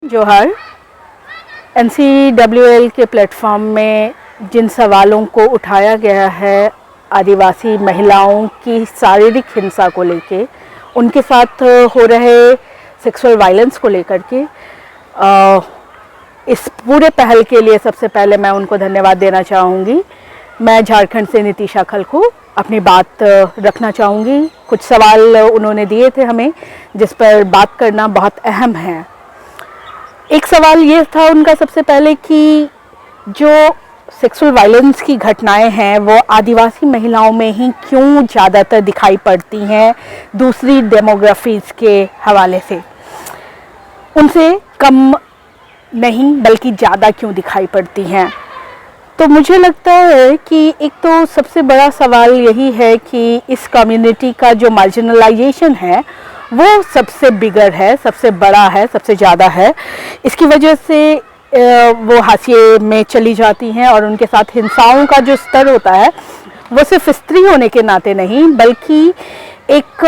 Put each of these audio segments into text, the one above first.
जोहार। NCWL के platform में जिन सवालों को उठाया गया है आदिवासी महिलाओं की शारीरिक हिंसा को लेके, उनके साथ हो रहे सेक्सुअल वायलेंस को लेकर के, इस पूरे पहल के लिए सबसे पहले मैं उनको धन्यवाद देना चाहूँगी। मैं झारखंड से नितिशा खलखू अपनी बात रखना चाहूँगी। कुछ सवाल उन्होंने दिए थे हमें, जिस पर बात करना बहुत अहम है। एक सवाल ये था उनका सबसे पहले कि जो सेक्सुअल वायलेंस की घटनाएं हैं वो आदिवासी महिलाओं में ही क्यों ज़्यादातर दिखाई पड़ती हैं दूसरी डेमोग्राफीज़ के हवाले से, उनसे कम नहीं बल्कि ज़्यादा क्यों दिखाई पड़ती हैं। तो मुझे लगता है कि एक तो सबसे बड़ा सवाल यही है कि इस कम्युनिटी का जो मार्जिनलाइजेशन है वो सबसे बिगर है, सबसे बड़ा है, सबसे ज़्यादा है। इसकी वजह से वो हाशिए में चली जाती हैं और उनके साथ हिंसाओं का जो स्तर होता है वो सिर्फ स्त्री होने के नाते नहीं बल्कि एक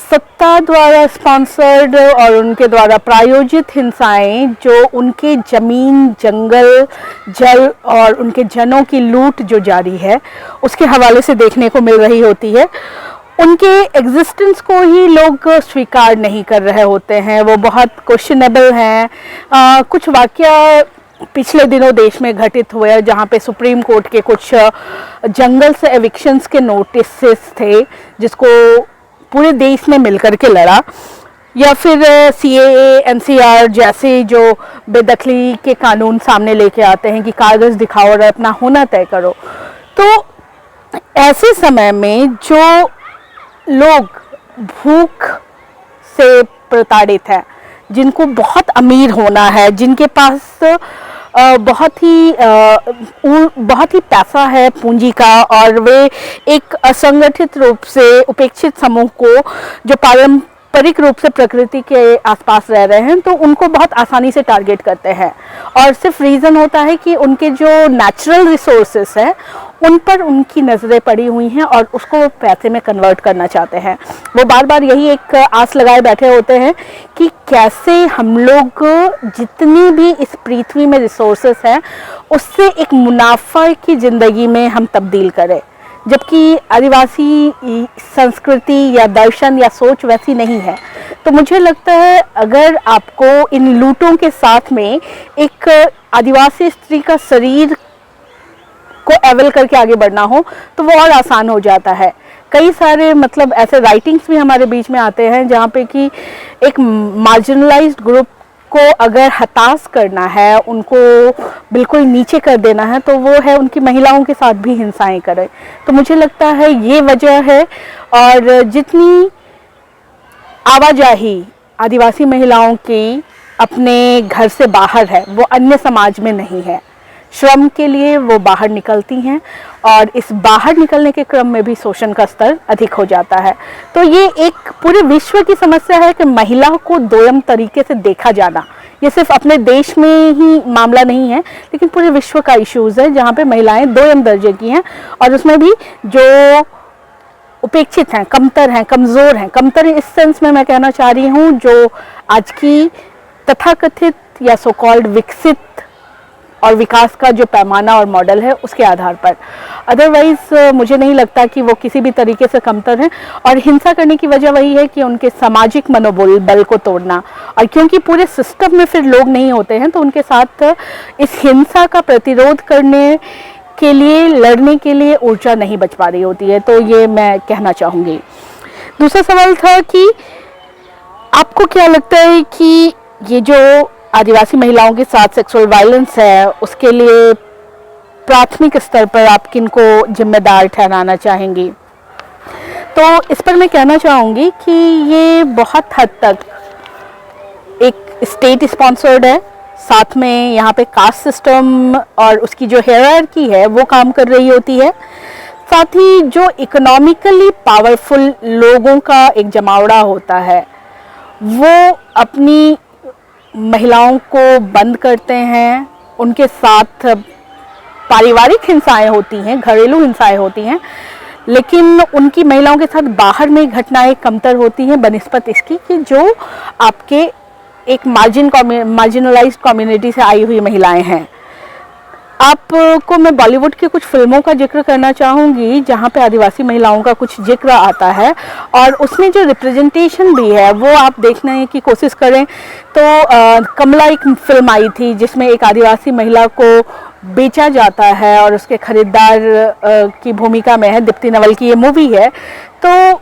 सत्ता द्वारा स्पॉन्सर्ड और उनके द्वारा प्रायोजित हिंसाएं जो उनके ज़मीन, जंगल, जल और उनके जनों की लूट जो जारी है उसके हवाले से देखने को मिल रही होती है। उनके एग्जिस्टेंस को ही लोग स्वीकार नहीं कर रहे होते हैं, वो बहुत क्वेश्चनेबल हैं। कुछ वाकया पिछले दिनों देश में घटित हुए हैं जहाँ पे सुप्रीम कोर्ट के कुछ जंगल से एविक्शंस के नोटिसेस थे जिसको पूरे देश ने मिलकर के लड़ा, या फिर CAA, NCR जैसे जो बेदखली के कानून सामने लेके आते हैं कि कागज़ दिखाओ और अपना होना तय करो। तो ऐसे समय में जो लोग भूख से प्रताड़ित हैं, जिनको बहुत अमीर होना है, जिनके पास बहुत ही पैसा है पूंजी का, और वे एक असंगठित रूप से उपेक्षित समूह को जो पारंपरिक रूप से प्रकृति के आसपास रह रहे हैं तो उनको बहुत आसानी से टारगेट करते हैं। और सिर्फ रीज़न होता है कि उनके जो नेचुरल रिसोर्सेस हैं उन पर उनकी नज़रें पड़ी हुई हैं और उसको पैसे में कन्वर्ट करना चाहते हैं। वो बार बार यही एक आस लगाए बैठे होते हैं कि कैसे हम लोग जितनी भी इस पृथ्वी में रिसोर्सेस हैं उससे एक मुनाफा की ज़िंदगी में हम तब्दील करें, जबकि आदिवासी संस्कृति या दर्शन या सोच वैसी नहीं है। तो मुझे लगता है अगर आपको इन लूटों के साथ में एक आदिवासी स्त्री का शरीर को एवल करके आगे बढ़ना हो तो वो और आसान हो जाता है। कई सारे मतलब ऐसे राइटिंग्स भी हमारे बीच में आते हैं जहाँ पे कि एक मार्जिनलाइज्ड ग्रुप को अगर हताश करना है, उनको बिल्कुल नीचे कर देना है, तो वो है उनकी महिलाओं के साथ भी हिंसाएं करें। तो मुझे लगता है ये वजह है। और जितनी आवाजाही आदिवासी महिलाओं की अपने घर से बाहर है वो अन्य समाज में नहीं है। श्रम के लिए वो बाहर निकलती हैं और इस बाहर निकलने के क्रम में भी शोषण का स्तर अधिक हो जाता है। तो ये एक पूरे विश्व की समस्या है कि महिला को दोयम तरीके से देखा जाना, ये सिर्फ अपने देश में ही मामला नहीं है लेकिन पूरे विश्व का इश्यूज़ है जहाँ पे महिलाएं दोयम दर्जे की हैं और उसमें भी जो उपेक्षित हैं, कमतर हैं, कमज़ोर हैं। कमतर इस सेंस में मैं कहना चाह रही हूँ जो आज की तथाकथित या सो कॉल्ड विकसित और विकास का जो पैमाना और मॉडल है उसके आधार पर। अदरवाइज़ मुझे नहीं लगता कि वो किसी भी तरीके से कमतर हैं। और हिंसा करने की वजह वही है कि उनके सामाजिक मनोबल को तोड़ना, और क्योंकि पूरे सिस्टम में फिर लोग नहीं होते हैं तो उनके साथ इस हिंसा का प्रतिरोध करने के लिए, लड़ने के लिए ऊर्जा नहीं बच पा रही होती है। तो ये मैं कहना चाहूँगी। दूसरा सवाल था कि आपको क्या लगता है कि ये जो आदिवासी महिलाओं के साथ सेक्सुअल वायलेंस है उसके लिए प्राथमिक स्तर पर आप किनको जिम्मेदार ठहराना चाहेंगी? तो इस पर मैं कहना चाहूँगी कि ये बहुत हद तक एक स्टेट स्पॉन्सर्ड है, साथ में यहाँ पे कास्ट सिस्टम और उसकी जो हायरार्की है वो काम कर रही होती है, साथ ही जो इकोनॉमिकली पावरफुल लोगों का एक जमावड़ा होता है वो अपनी महिलाओं को बंद करते हैं, उनके साथ पारिवारिक हिंसाएं होती हैं, घरेलू हिंसाएं होती हैं, लेकिन उनकी महिलाओं के साथ बाहर में घटनाएं कमतर होती हैं बनिस्बत इसकी कि जो आपके एक मार्जिनलाइज्ड कम्युनिटी से आई हुई महिलाएं हैं। आपको मैं बॉलीवुड की कुछ फिल्मों का जिक्र करना चाहूँगी जहाँ पे आदिवासी महिलाओं का कुछ जिक्र आता है, और उसमें जो रिप्रेजेंटेशन भी है वो आप देखने की कोशिश करें तो कमला एक फिल्म आई थी जिसमें एक आदिवासी महिला को बेचा जाता है और उसके खरीदार की भूमिका में है, दीप्ति नवल की ये मूवी है। तो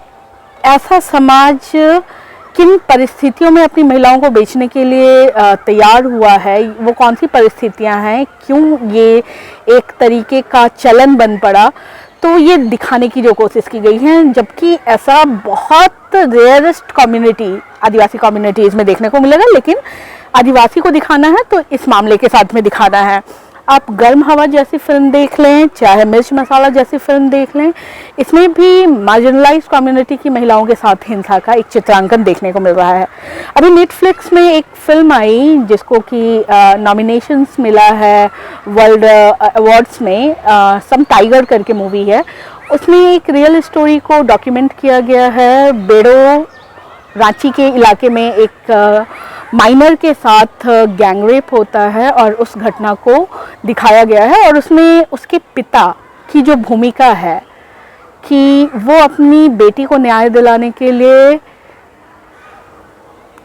ऐसा समाज किन परिस्थितियों में अपनी महिलाओं को बेचने के लिए तैयार हुआ है, वो कौन सी परिस्थितियां हैं, क्यों ये एक तरीके का चलन बन पड़ा, तो ये दिखाने की जो कोशिश की गई है। जबकि ऐसा बहुत रेयरेस्ट कम्युनिटी आदिवासी कम्युनिटीज़ में देखने को मिलेगा, लेकिन आदिवासी को दिखाना है तो इस मामले के साथ में दिखाना है। आप गर्म हवा जैसी फिल्म देख लें, चाहे मिर्च मसाला जैसी फिल्म देख लें, इसमें भी मार्जिनलाइज्ड कम्युनिटी की महिलाओं के साथ हिंसा का एक चित्रांकन देखने को मिल रहा है। अभी नेटफ्लिक्स में एक फिल्म आई जिसको कि नॉमिनेशंस मिला है वर्ल्ड अवार्ड्स में, सम टाइगर करके मूवी है। उसमें एक रियल स्टोरी को डॉक्यूमेंट किया गया है। बेड़ो रांची के इलाके में एक माइनर के साथ गैंग रेप होता है और उस घटना को दिखाया गया है, और उसमें उसके पिता की जो भूमिका है कि वो अपनी बेटी को न्याय दिलाने के लिए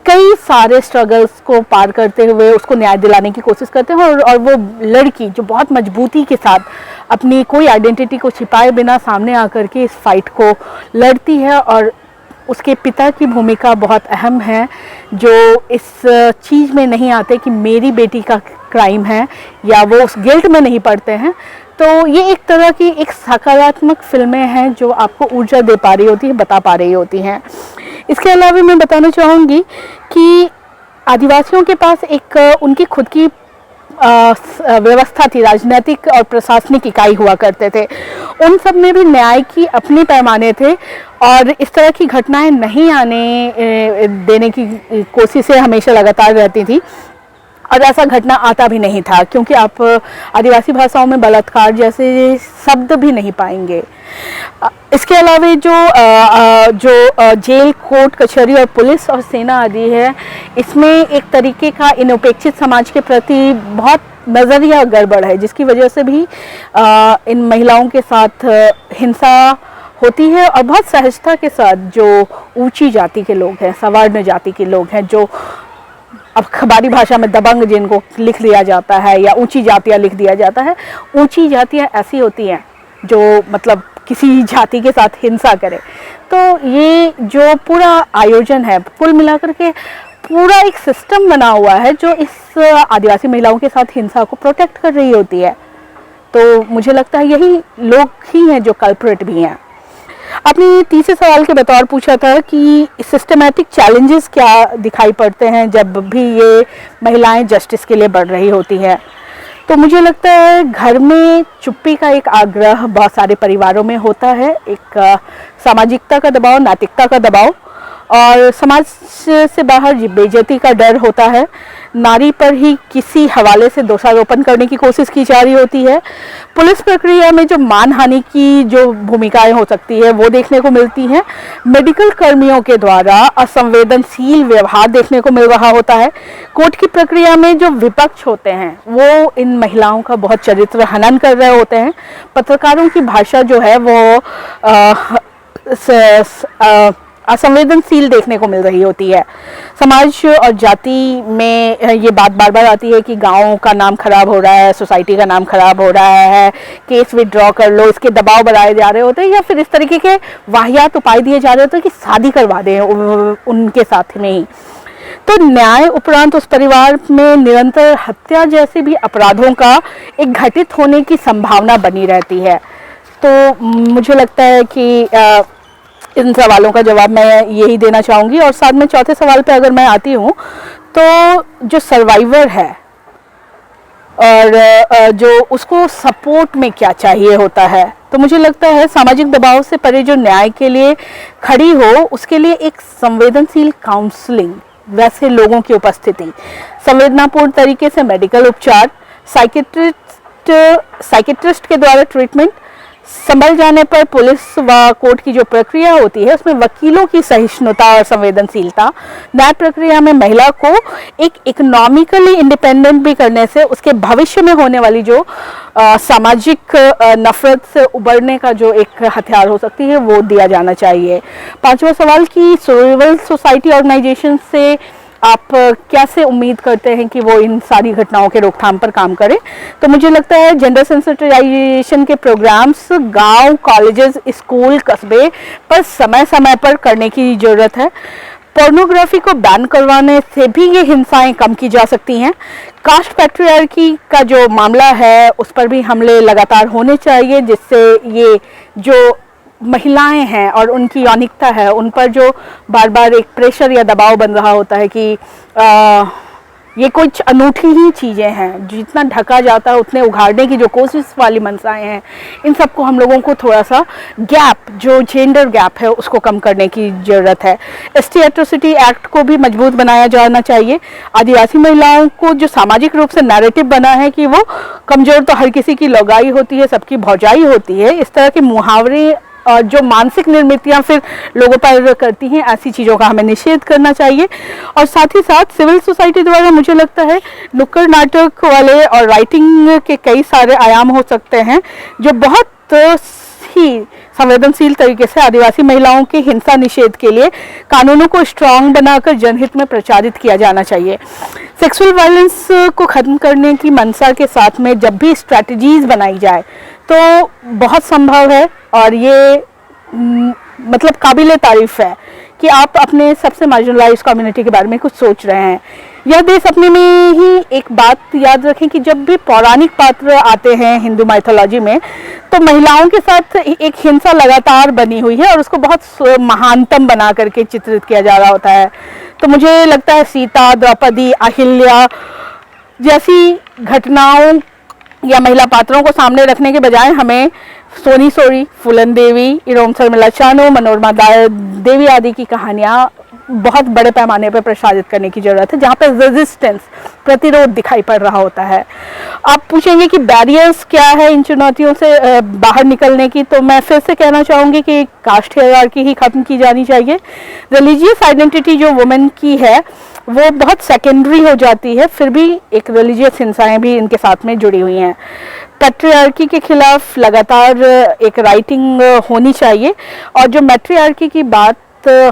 कई सारे स्ट्रगल्स को पार करते हुए उसको न्याय दिलाने की कोशिश करते हैं, और वो लड़की जो बहुत मजबूती के साथ अपनी कोई आइडेंटिटी को छिपाए बिना सामने आकर के इस फाइट को लड़ती है। और उसके पिता की भूमिका बहुत अहम है, जो इस चीज़ में नहीं आते कि मेरी बेटी का क्राइम है, या वो उस गिल्ट में नहीं पड़ते हैं। तो ये एक तरह की एक सकारात्मक फिल्में हैं जो आपको ऊर्जा दे पा रही होती है, बता पा रही होती हैं। इसके अलावा मैं बताना चाहूँगी कि आदिवासियों के पास एक उनकी खुद की व्यवस्था थी, राजनीतिक और प्रशासनिक इकाई हुआ करते थे। उन सब में भी न्याय की अपने पैमाने थे, और इस तरह की घटनाएं नहीं आने देने की कोशिशें हमेशा लगातार रहती थी, और ऐसा घटना आता भी नहीं था, क्योंकि आप आदिवासी भाषाओं में बलात्कार जैसे शब्द भी नहीं पाएंगे। इसके अलावा जो जेल, कोर्ट, कचहरी और पुलिस और सेना आदि है, इसमें एक तरीके का इनउपेक्षित समाज के प्रति बहुत नज़रिया गड़बड़ है, जिसकी वजह से भी इन महिलाओं के साथ हिंसा होती है। और बहुत सहजता के साथ जो ऊंची जाति के लोग हैं, सवर्ण जाति के लोग हैं, जो अब अखबारी भाषा में दबंग जिनको लिख दिया जाता है या ऊंची जातियाँ लिख दिया जाता है, ऊंची जातियाँ ऐसी होती हैं जो मतलब किसी जाति के साथ हिंसा करे। तो ये जो पूरा आयोजन है, कुल मिलाकर के पूरा एक सिस्टम बना हुआ है जो इस आदिवासी महिलाओं के साथ हिंसा को प्रोटेक्ट कर रही होती है। तो मुझे लगता है यही लोग ही हैं जो कल्प्रिट भी हैं। आपने तीसरे सवाल के बतौर पूछा था कि सिस्टमैटिक चैलेंजेस क्या दिखाई पड़ते हैं जब भी ये महिलाएं जस्टिस के लिए बढ़ रही होती हैं। तो मुझे लगता है घर में चुप्पी का एक आग्रह बहुत सारे परिवारों में होता है, एक सामाजिकता का दबाव, नैतिकता का दबाव, और समाज से बाहर बेइज्जती का डर होता है। नारी पर ही किसी हवाले से दोषारोपण करने की कोशिश की जा रही होती है। पुलिस प्रक्रिया में जो मानहानि की जो भूमिकाएं हो सकती है वो देखने को मिलती हैं। मेडिकल कर्मियों के द्वारा असंवेदनशील व्यवहार देखने को मिल रहा होता है। कोर्ट की प्रक्रिया में जो विपक्ष होते हैं वो इन महिलाओं का बहुत चरित्र हनन कर रहे होते हैं। पत्रकारों की भाषा जो है वो असंवेदनशील देखने को मिल रही होती है। समाज और जाति में ये बात बार बार आती है कि गाँव का नाम खराब हो रहा है, सोसाइटी का नाम खराब हो रहा है, केस विड्रॉ कर लो, इसके दबाव बढ़ाए जा रहे होते हैं, या फिर इस तरीके के वाहियात उपाय दिए जा रहे होते हैं कि शादी करवा दें उनके साथ में ही। तो न्याय उपरांत उस परिवार में निरंतर हत्या जैसे भी अपराधों का एक घटित होने की संभावना बनी रहती है। तो मुझे लगता है कि इन सवालों का जवाब मैं यही देना चाहूँगी। और साथ में चौथे सवाल पे अगर मैं आती हूँ तो जो सर्वाइवर है और जो उसको सपोर्ट में क्या चाहिए होता है, तो मुझे लगता है सामाजिक दबाव से परे जो न्याय के लिए खड़ी हो उसके लिए एक संवेदनशील काउंसलिंग, वैसे लोगों की उपस्थिति, संवेदनापूर्ण तरीके से मेडिकल उपचार, साइकेट्रिस्ट के द्वारा ट्रीटमेंट, संभल जाने पर पुलिस व कोर्ट की जो प्रक्रिया होती है उसमें वकीलों की सहिष्णुता और संवेदनशीलता न्याय प्रक्रिया में महिला को एक इकोनॉमिकली इंडिपेंडेंट भी करने से उसके भविष्य में होने वाली जो सामाजिक नफरत से उबरने का जो एक हथियार हो सकती है वो दिया जाना चाहिए। पांचवा सवाल कि सिविल सोसाइटी ऑर्गेनाइजेशन से आप कैसे उम्मीद करते हैं कि वो इन सारी घटनाओं के रोकथाम पर काम करें। तो मुझे लगता है जेंडर सेंसिटाइजेशन के प्रोग्राम्स गांव, कॉलेजेस, स्कूल, कस्बे पर समय समय पर करने की ज़रूरत है। पोर्नोग्राफी को बैन करवाने से भी ये हिंसाएं कम की जा सकती हैं। कास्ट पैट्रियार्की का जो मामला है उस पर भी हमले लगातार होने चाहिए, जिससे ये जो महिलाएं हैं और उनकी यौनिकता है उन पर जो बार बार एक प्रेशर या दबाव बन रहा होता है कि ये कुछ अनूठी ही चीज़ें हैं, जितना ढका जाता है उतने उघाड़ने की जो कोशिश वाली मंशाएं हैं, इन सबको हम लोगों को थोड़ा सा गैप, जो जेंडर गैप है उसको कम करने की ज़रूरत है। एसटी एट्रोसिटी एक्ट को भी मजबूत बनाया जाना चाहिए। आदिवासी महिलाओं को जो सामाजिक रूप से नैरेटिव बना है कि वो कमज़ोर तो हर किसी की लोगाई होती है, सबकी भौजाई होती है, इस तरह के मुहावरे और जो मानसिक निर्मितियां फिर लोगों पर करती हैं, ऐसी चीज़ों का हमें निषेध करना चाहिए। और साथ ही साथ सिविल सोसाइटी द्वारा मुझे लगता है नुक्कड़ नाटक वाले और राइटिंग के कई सारे आयाम हो सकते हैं जो बहुत ही संवेदनशील तरीके से आदिवासी महिलाओं के हिंसा निषेध के लिए कानूनों को स्ट्रांग बनाकर जनहित में प्रचारित किया जाना चाहिए। सेक्सुअल वायलेंस को ख़त्म करने की मंशा के साथ में जब भी स्ट्रैटेजीज बनाई जाए तो बहुत संभव है और ये मतलब काबिले तारीफ है कि आप अपने सबसे मार्जिनलाइज्ड कम्युनिटी के बारे में कुछ सोच रहे हैं। यह देश अपने में ही एक बात याद रखें कि जब भी पौराणिक पात्र आते हैं हिंदू माइथोलॉजी में तो महिलाओं के साथ एक हिंसा लगातार बनी हुई है और उसको बहुत महानतम बना करके चित्रित किया जा रहा होता है। तो मुझे लगता है सीता, द्रौपदी, अहिल्या जैसी घटनाओं या महिला पात्रों को सामने रखने के बजाय हमें सोनी सोरी, फूलन देवी, इरोम शर्मिला चानू, मनोरमा देवी आदि की कहानियाँ बहुत बड़े पैमाने पर प्रसारित करने की ज़रूरत है, जहाँ पर रेजिस्टेंस, प्रतिरोध दिखाई पड़ रहा होता है। आप पूछेंगे कि बैरियर्स क्या है इन चुनौतियों से बाहर निकलने की, तो मैं फिर से कहना चाहूँगी कि कास्ट हायरार्की ही ख़त्म की जानी चाहिए। रिलीजियस आइडेंटिटी जो वुमेन की है वो बहुत सेकेंडरी हो जाती है, फिर भी एक रिलीजियस हिंसाएं भी इनके साथ में जुड़ी हुई हैं। पैट्रियार्की के खिलाफ लगातार एक राइटिंग होनी चाहिए और जो मैट्रियार्की की बात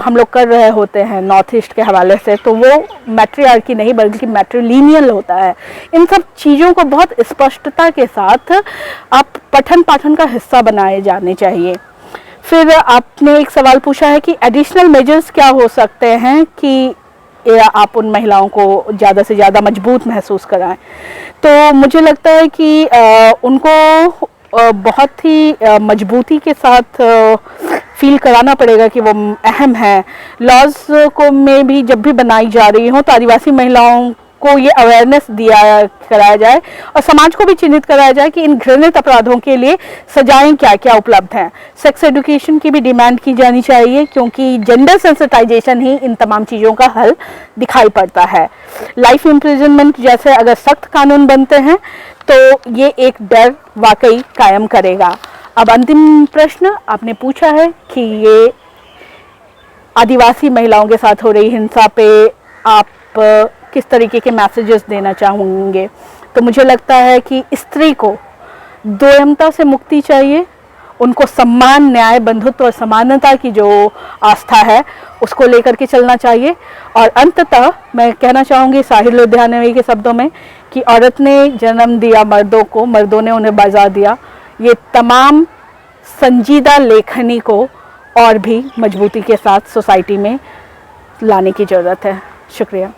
हम लोग कर रहे होते हैं नॉर्थ ईस्ट के हवाले से, तो वो मैट्रियार्की नहीं बल्कि मैट्रिलिनियल होता है। इन सब चीज़ों को बहुत स्पष्टता के साथ आप पठन पाठन का हिस्सा बनाए जाने चाहिए। फिर आपने एक सवाल पूछा है कि एडिशनल मेजर्स क्या हो सकते हैं कि आप उन महिलाओं को ज़्यादा से ज़्यादा मजबूत महसूस कराएं। तो मुझे लगता है कि उनको बहुत ही मजबूती के साथ फील कराना पड़ेगा कि वो अहम है। लॉज को में भी जब भी बनाई जा रही हो तो आदिवासी महिलाओं को ये अवेयरनेस कराया जाए और समाज को भी चिन्हित कराया जाए कि इन घृणित अपराधों के लिए सजाएं क्या क्या उपलब्ध हैं। सेक्स एजुकेशन की भी डिमांड की जानी चाहिए क्योंकि जेंडर सेंसिटाइजेशन ही इन तमाम चीज़ों का हल दिखाई पड़ता है। लाइफ इम्प्रिजनमेंट जैसे अगर सख्त कानून बनते हैं तो ये एक डर वाकई कायम करेगा। अब अंतिम प्रश्न आपने पूछा है कि ये आदिवासी महिलाओं के साथ हो रही हिंसा पे आप किस तरीके के मैसेजेस देना चाहूँगे। तो मुझे लगता है कि स्त्री को दोयमता से मुक्ति चाहिए, उनको सम्मान, न्याय, बंधुत्व और समानता की जो आस्था है उसको लेकर के चलना चाहिए। और अंततः मैं कहना चाहूँगी साहिर लुधियानवी के शब्दों में कि औरत ने जन्म दिया मर्दों को, मर्दों ने उन्हें बाजार दिया। ये तमाम संजीदा लेखनी को और भी मजबूती के साथ सोसाइटी में लाने की ज़रूरत है। शुक्रिया।